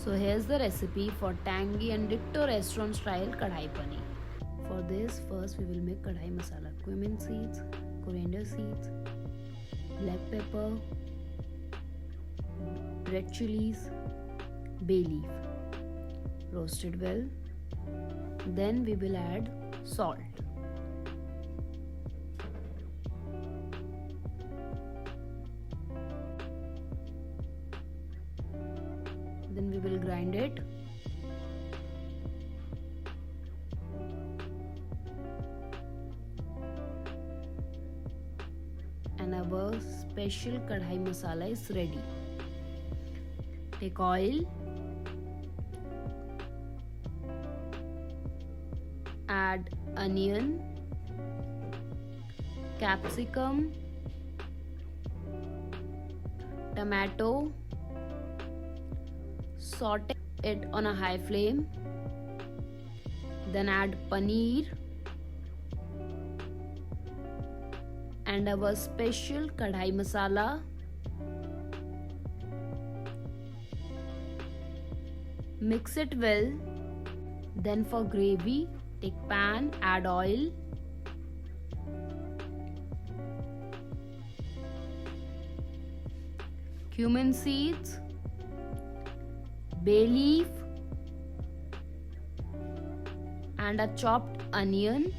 So here's the recipe for tangy and ditto restaurant style Kadai Paneer. For this, first we will make kadai masala: cumin seeds, coriander seeds, black pepper, red chilies, bay leaf. Roasted well. Then we will add salt. Then we will grind it. And our special kadai masala is ready. Take oil. Add onion, capsicum, tomato. Saute it on a high flame. Then add paneer and our special kadai masala. Mix it well. Then for gravy, take pan, add oil. Cumin seeds, bay leaf and a chopped onion.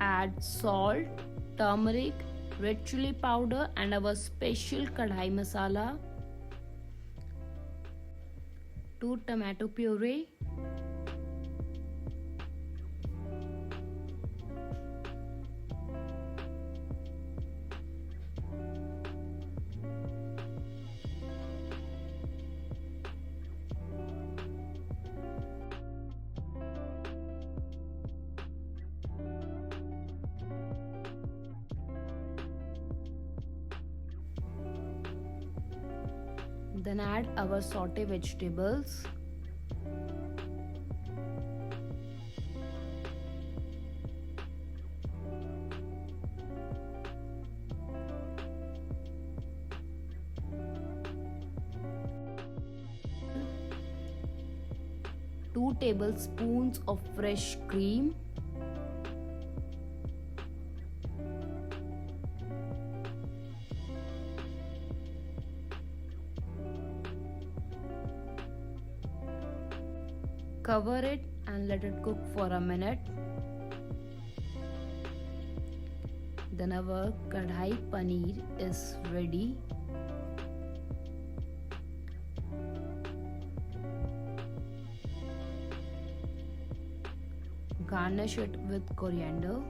Add salt, turmeric, red chili powder and our special kadai masala. 2 tomato puree. Then add our sauté vegetables. Two tablespoons of fresh cream. Cover it and let it cook for a minute. Then our kadai paneer is ready. Garnish it with coriander.